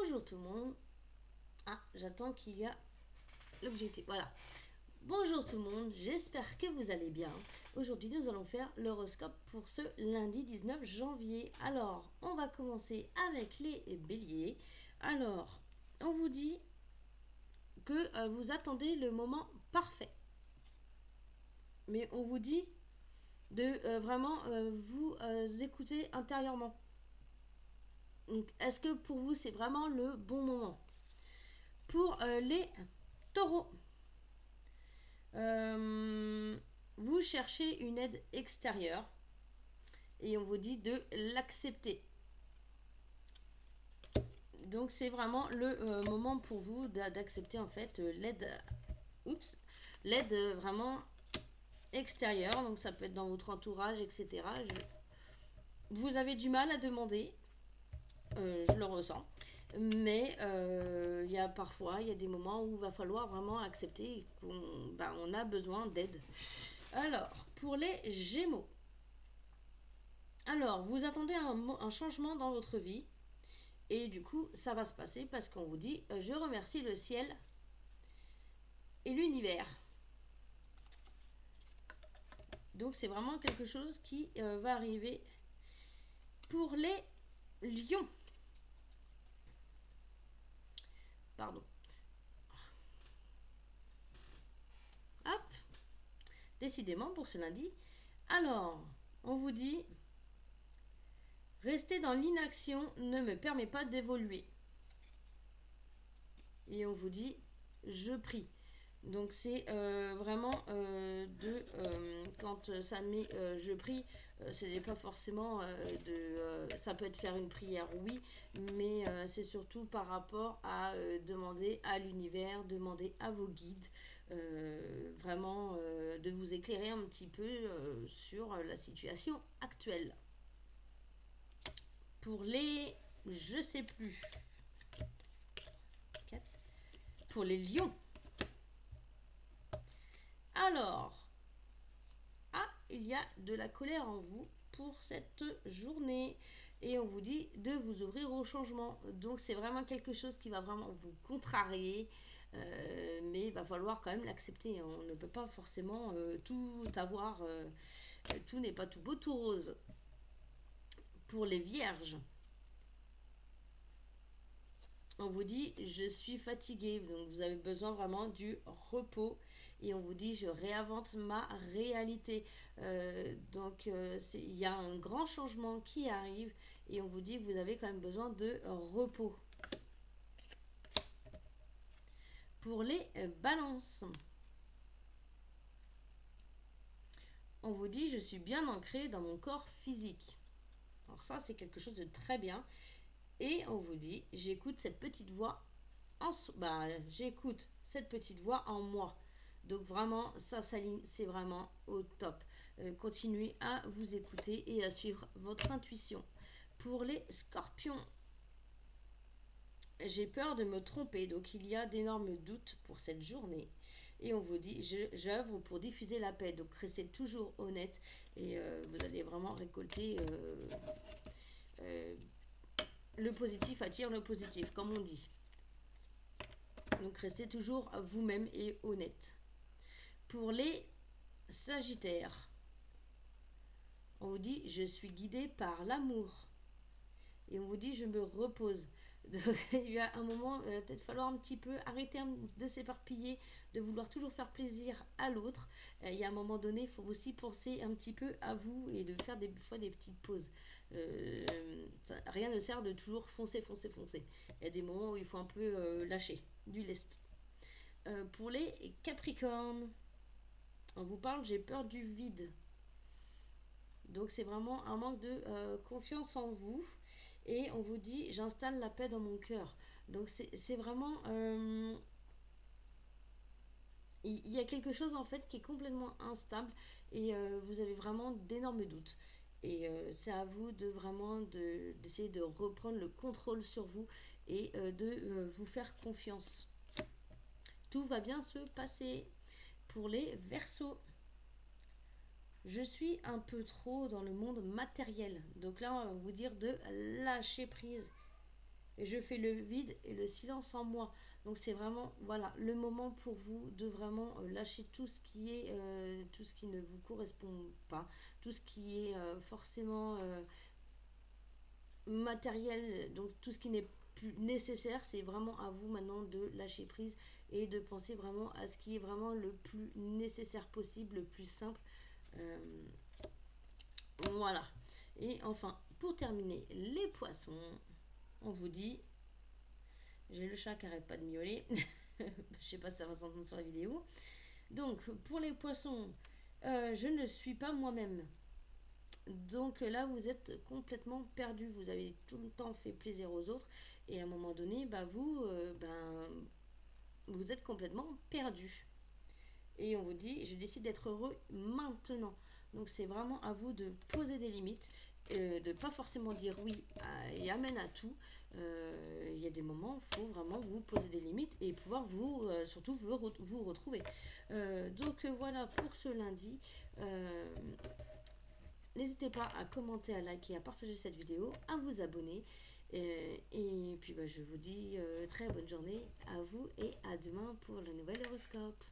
Bonjour tout le monde. Ah, j'attends qu'il y a l'objectif. Voilà. Bonjour tout le monde, j'espère que vous allez bien. Aujourd'hui, nous allons faire l'horoscope pour ce lundi 19 janvier. Alors, on va commencer avec les béliers. Alors, on vous dit que vous attendez le moment parfait. Mais on vous dit de vraiment vous écouter intérieurement. Donc, est-ce que pour vous, c'est vraiment le bon moment? Pour les taureaux, vous cherchez une aide extérieure et on vous dit de l'accepter. Donc c'est vraiment le moment pour vous d'accepter en fait l'aide vraiment extérieure. Donc ça peut être dans votre entourage, etc. Vous avez du mal à demander, je le ressens. Mais il y a parfois, il y a des moments où il va falloir vraiment accepter qu'on a besoin d'aide. Alors, pour les Gémeaux. Alors, vous attendez un changement dans votre vie. Et du coup, ça va se passer parce qu'on vous dit je remercie le ciel et l'univers. Donc, c'est vraiment quelque chose qui va arriver. Pour les lions. Pardon. Hop. Décidément, pour ce lundi. Alors, on vous dit rester dans l'inaction ne me permet pas d'évoluer. Et on vous dit je prie. Donc c'est vraiment quand ça met je prie, ce n'est pas forcément ça peut être faire une prière, oui, mais c'est surtout par rapport à demander à l'univers, demander à vos guides, vraiment de vous éclairer un petit peu sur la situation actuelle. Pour les je sais plus. 4. Pour les lions. Alors, il y a de la colère en vous pour cette journée et on vous dit de vous ouvrir au changement. Donc c'est vraiment quelque chose qui va vraiment vous contrarier, mais il va falloir quand même l'accepter. On ne peut pas forcément tout avoir, tout n'est pas tout beau, tout rose. Pour les vierges, on vous dit je suis fatiguée, donc vous avez besoin vraiment du repos et on vous dit je réinvente ma réalité. Donc il y a un grand changement qui arrive et on vous dit que vous avez quand même besoin de repos. Pour les balances, on vous dit je suis bien ancrée dans mon corps physique. Alors ça c'est quelque chose de très bien. Et on vous dit j'écoute cette petite voix j'écoute cette petite voix en moi. Donc vraiment, ça s'aligne, c'est vraiment au top. Continuez à vous écouter et à suivre votre intuition. Pour les scorpions, j'ai peur de me tromper, donc il y a d'énormes doutes pour cette journée. Et on vous dit, j'œuvre pour diffuser la paix. Donc restez toujours honnête et vous allez vraiment récolter le positif attire le positif, comme on dit. Donc restez toujours vous-même et honnête. Pour les sagittaires, on vous dit je suis guidé par l'amour. Et on vous dit je me repose. Donc, il y a un moment, il va peut-être falloir un petit peu arrêter de s'éparpiller, de vouloir toujours faire plaisir à l'autre. Il y a un moment donné, il faut aussi penser un petit peu à vous et de faire des fois des petites pauses. Rien ne sert de toujours foncer. Il y a des moments où il faut un peu lâcher du lest. Pour les Capricornes, on vous parle j'ai peur du vide. Donc c'est vraiment un manque de confiance en vous. Et on vous dit j'installe la paix dans mon cœur. Donc c'est vraiment il y a quelque chose en fait qui est complètement instable et vous avez vraiment d'énormes doutes. Et c'est à vous de vraiment d'essayer de reprendre le contrôle sur vous et de vous faire confiance. Tout va bien se passer. Pour les Verseaux, je suis un peu trop dans le monde matériel. Donc là, on va vous dire de lâcher prise. et je fais le vide et le silence en moi. Donc c'est vraiment voilà le moment pour vous de vraiment lâcher tout ce qui est tout ce qui ne vous correspond pas, tout ce qui est forcément matériel, donc tout ce qui n'est plus nécessaire. C'est vraiment à vous maintenant de lâcher prise et de penser vraiment à ce qui est vraiment le plus nécessaire possible, le plus simple. Euh, voilà. Et enfin, pour terminer, les poissons, on vous dit, j'ai le chat qui arrête pas de miauler. Je sais pas si ça va s'entendre sur la vidéo. Donc, pour les poissons, je ne suis pas moi-même. Donc là, vous êtes complètement perdu. Vous avez tout le temps fait plaisir aux autres. Et à un moment donné, bah, vous êtes complètement perdu. Et on vous dit, je décide d'être heureux maintenant. Donc c'est vraiment à vous de poser des limites, de ne pas forcément dire oui et amen à tout. Il y a des moments où il faut vraiment vous poser des limites et pouvoir surtout vous retrouver. Voilà pour ce lundi. N'hésitez pas à commenter, à liker, à partager cette vidéo, à vous abonner. Et puis je vous dis très bonne journée à vous et à demain pour le nouvel horoscope.